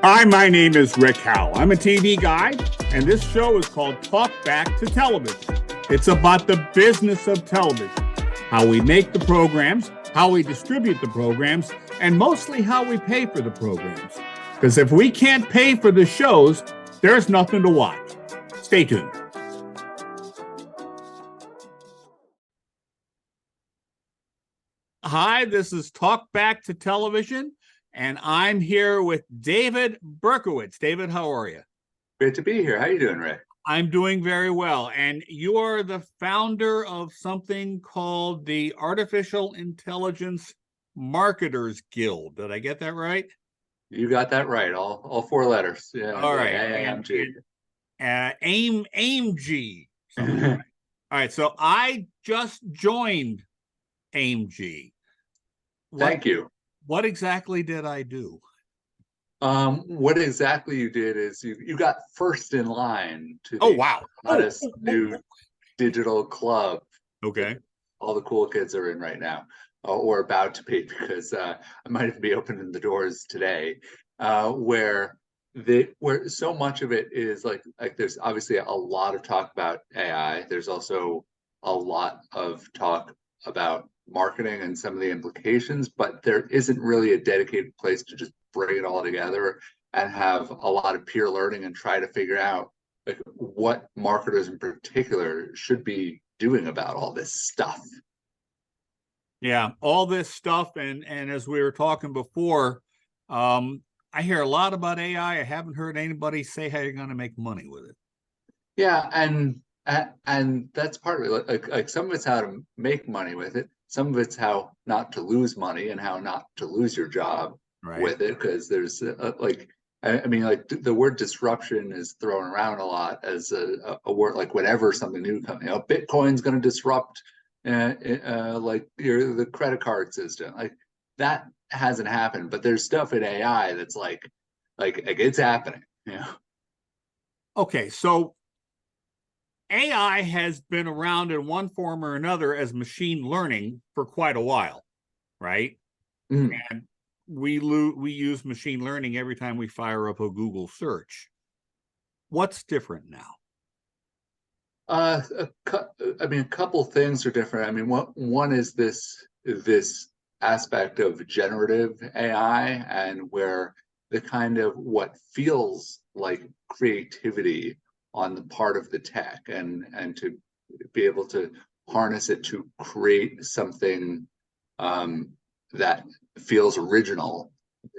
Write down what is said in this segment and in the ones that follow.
Hi, my name is Rick Howell. I'm a TV guy, and this show is called Talk Back to Television. It's about the business of television, how we make the programs, how we distribute the programs, and mostly how we pay for the programs. Because if we can't pay for the shows, there's nothing to watch. Stay tuned. Hi, this is Talk Back to Television, and I'm here with David Berkowitz. David, how are you? Great to be here. How are you doing, Ray? I'm doing very well. And you are the founder of something called the Artificial Intelligence Marketers Guild. Did I get that right? You got that right. All four letters. Yeah. All right. AIMG. AIMG. All right. So I just joined AIMG. Thank you. What exactly did I do? What exactly you did is you got first in line to Oh, the wow. hottest new digital club. Okay. All the cool kids are in right now, or about to be, because I might even be opening the doors today, where so much of it is like there's obviously a lot of talk about AI. There's also a lot of talk about marketing and some of the implications, but there isn't really a dedicated place to just bring it all together and have a lot of peer learning and try to figure out like what marketers in particular should be doing about all this stuff. Yeah, all this stuff, and as we were talking before, I hear a lot about AI. I haven't heard anybody say how you're going to make money with it. Yeah, and that's part of it. Like some of it's how to make money with it. Some of it's how not to lose money and how not to lose your job with it. Because there's I mean, like the word disruption is thrown around a lot as a word. Like whenever something new comes, Bitcoin's going to disrupt, like the credit card system. Like that hasn't happened, but there's stuff in AI that's like it's happening. Okay, so AI has been around in one form or another as machine learning for quite a while, right? Mm. And we use machine learning every time we fire up a Google search. What's different now? I mean, a couple things are different. I mean, one is this aspect of generative AI, and where the kind of what feels like creativity on the part of the tech, and to be able to harness it to create something that feels original.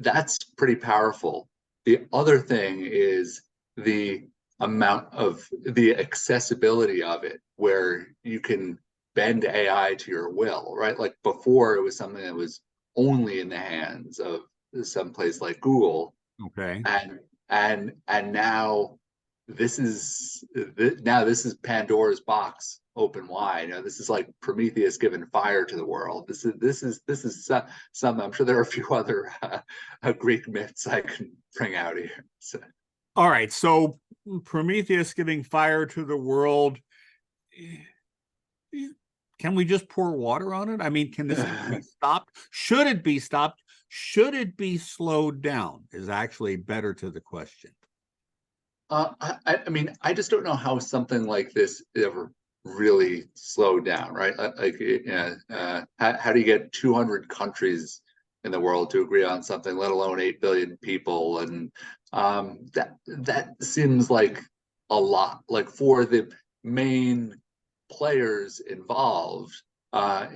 That's pretty powerful. The other thing is the amount of the accessibility of it, where you can bend AI to your will, right? Like before, it was something that was only in the hands of some place like Google. Okay. And now this is Pandora's box open wide. This is like Prometheus giving fire to the world. This is something. I'm sure there are a few other Greek myths I can bring out here. So. All right, so Prometheus giving fire to the world. Can we just pour water on it? I mean, can this be stopped? Should it be stopped? Should it be slowed down? Is actually better to the question. I mean, I just don't know how something like this ever really slowed down, right? How do you get 200 countries in the world to agree on something, let alone 8 billion people? And that seems like a lot. Like for the main players involved, I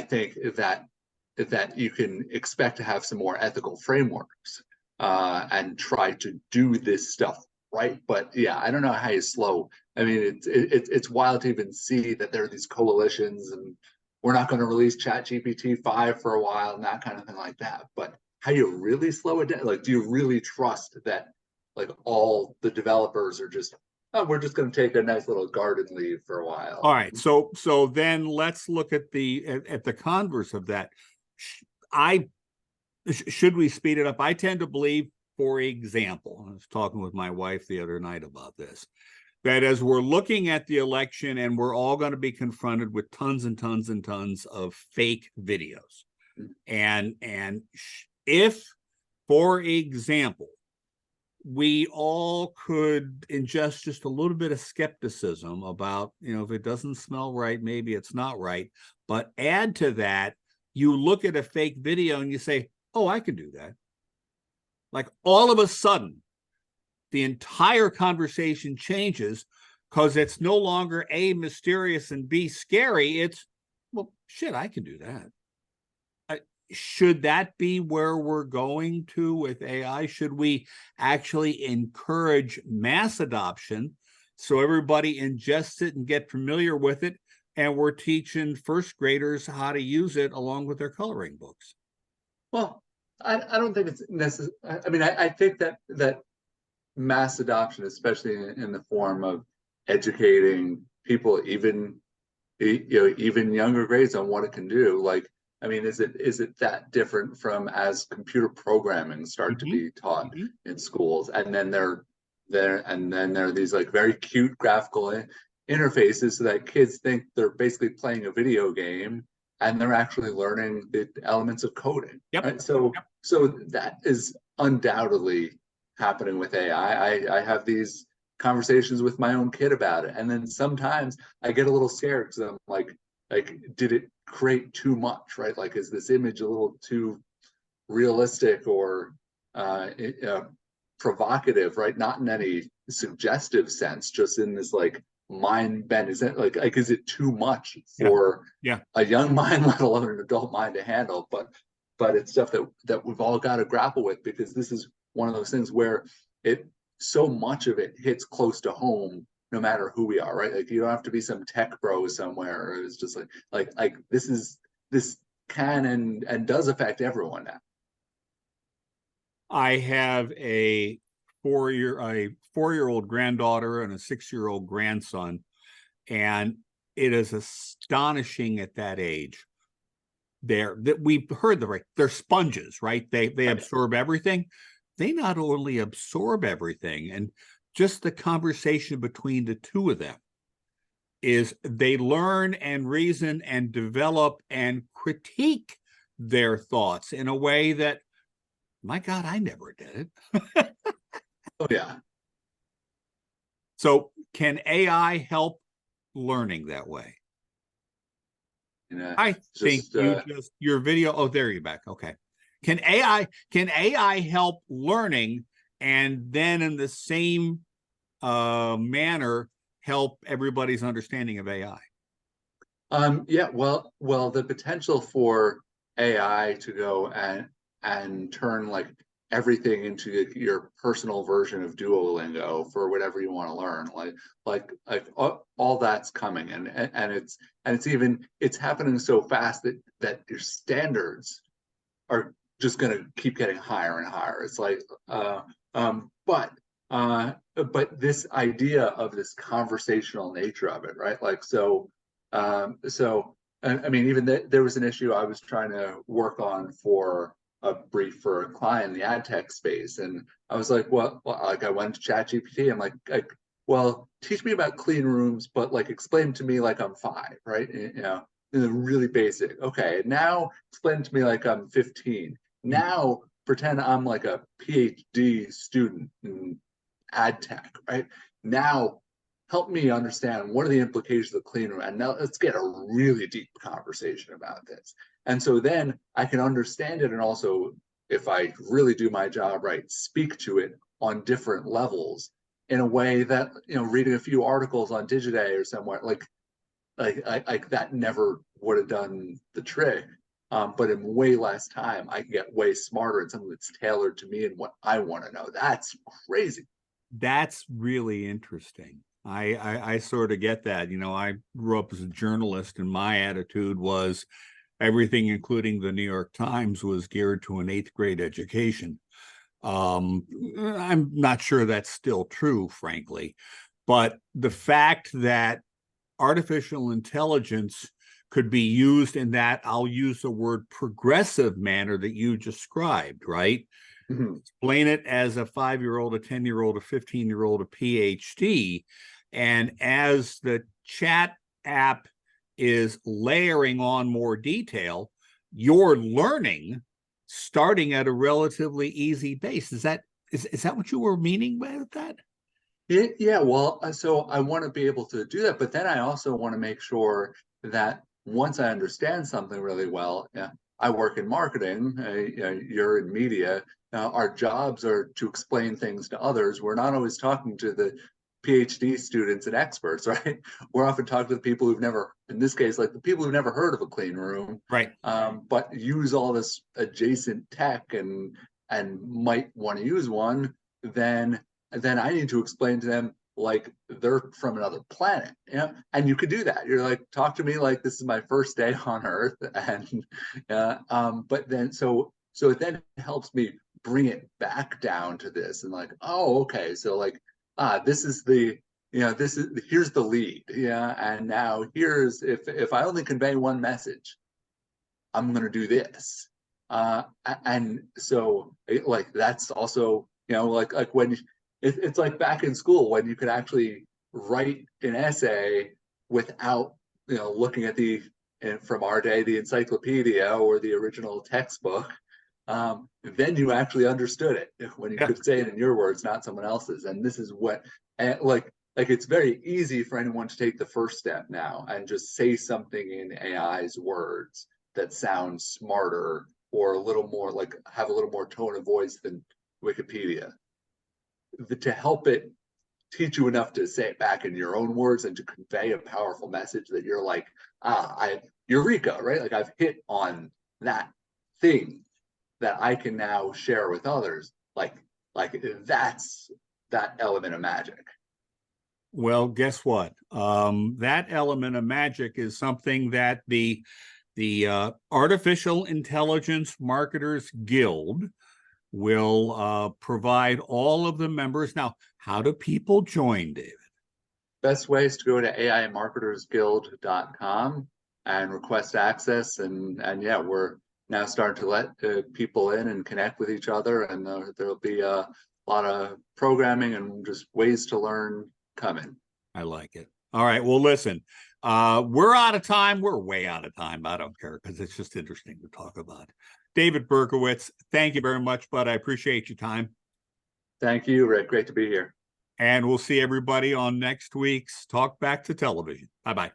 think that you can expect to have some more ethical frameworks and try to do this stuff right. But yeah, I don't know how you slow. I mean, it's wild to even see that there are these coalitions, and we're not going to release ChatGPT 5 for a while and that kind of thing like that. But how do you really slow it down? Like, do you really trust that like all the developers are just, oh, we're just going to take a nice little garden leave for a while? All right, so then let's look at the converse of that. Should we speed it up? I tend to believe, for example, I was talking with my wife the other night about this, that as we're looking at the election and we're all going to be confronted with tons and tons and tons of fake videos, and if For example, we all could ingest just a little bit of skepticism about, if it doesn't smell right, maybe it's not right. But add to that, you look at a fake video and you say, oh, I can do that. Like all of a sudden, the entire conversation changes because it's no longer A, mysterious, and B, scary. It's, well, shit, I can do that. Should that be where we're going to with AI? Should we actually encourage mass adoption so everybody ingests it and get familiar with it, and we're teaching first graders how to use it along with their coloring books? Well, I don't think it's necessary. I mean, I think that mass adoption, especially in the form of educating people, even even younger grades, on what it can do. Like, I mean, is it that different from as computer programming started to be taught in schools, and then there are these like very cute graphical interfaces so that kids think they're basically playing a video game and they're actually learning the elements of coding. Yep. Right. So that is undoubtedly happening with AI. I have these conversations with my own kid about it, and then sometimes I get a little scared because I'm like, did it create too much, right? Like, is this image a little too realistic or provocative, right? Not in any suggestive sense, just in this like mind bend. Is it like is it too much for a young mind, let alone an adult mind, to handle? But it's stuff that we've all got to grapple with, because this is one of those things where so much of it hits close to home, no matter who we are, right? Like, you don't have to be some tech bro somewhere. It's just like this can and does affect everyone now. I have a 4-year-old granddaughter and a 6-year-old grandson, and it is astonishing at that age. We've heard they're sponges, right? They absorb everything. They not only absorb everything, and just the conversation between the two of them is they learn and reason and develop and critique their thoughts in a way that, my God, I never did it. Oh, yeah. So can AI help learning that way? I think your video. Oh, there you're back. Okay. Can AI help learning, and then in the same manner help everybody's understanding of AI? Yeah, well, the potential for AI to go and turn like everything into your personal version of Duolingo for whatever you want to learn, like all that's coming, and it's happening so fast that your standards are just going to keep getting higher and higher. It's like, but this idea of this conversational nature of it, right? Like, I mean, even there was an issue I was trying to work on for a brief for a client in the ad tech space, and I was like, well, like I went to ChatGPT. I'm like, well, teach me about clean rooms, but like explain to me like I'm 5, right? Really basic. Okay, now explain to me like I'm 15. Now pretend I'm like a PhD student in ad tech, right? Now help me understand what are the implications of the clean room, and now let's get a really deep conversation about this. And so then I can understand it, and also, if I really do my job right, speak to it on different levels in a way that, reading a few articles on Digiday or somewhere like that never would have done the trick. But in way less time, I can get way smarter and something that's tailored to me and what I want to know. That's crazy. That's really interesting. I sort of get that. I grew up as a journalist, and my attitude was everything, including the New York Times, was geared to an 8th grade education. I'm not sure that's still true, frankly, but the fact that artificial intelligence could be used in that, I'll use the word progressive manner that you described, right? Mm-hmm. Explain it as a 5-year-old, a 10-year-old, a 15-year-old, a PhD. And as the chat app is layering on more detail, you're learning starting at a relatively easy base. Is that what you were meaning by that? Yeah, well, so I want to be able to do that, but then I also want to make sure that once I understand something really well, yeah, I work in marketing, you're in media. Our jobs are to explain things to others. We're not always talking to the PhD students and experts, right? We're often talking to the people who've never, in this case, like the people who've never heard of a clean room, Right. but use all this adjacent tech and might want to use one. Then I need to explain to them like they're from another planet, and you could do that. You're like, talk to me like this is my first day on Earth, and but then so it then helps me bring it back down to this and like, oh, okay, so like, this is the this is here's the lead, and now here's if I only convey one message, I'm gonna do this, and so like that's also like when it's like back in school when you could actually write an essay without looking at from our day the encyclopedia or the original textbook. Then you actually understood it when you could say it in your words, not someone else's. And this is what like it's very easy for anyone to take the first step now and just say something in AI's words that sounds smarter or a little more like have a little more tone of voice than Wikipedia. To help it teach you enough to say it back in your own words and to convey a powerful message that you're like, eureka, right? Like I've hit on that thing that I can now share with others. Like that's that element of magic. Well, guess what? That element of magic is something that the Artificial Intelligence Marketers Guild will provide all of the members. Now, how do people join, David? Best way is to go to aimarketersguild.com and request access. And yeah, we're now starting to let people in and connect with each other. And there'll be a lot of programming and just ways to learn coming. I like it. All right. Well, listen, we're out of time. We're way out of time. I don't care because it's just interesting to talk about. David Berkowitz, thank you very much, bud. I appreciate your time. Thank you, Rick. Great to be here. And we'll see everybody on next week's Talk Back to Television. Bye-bye.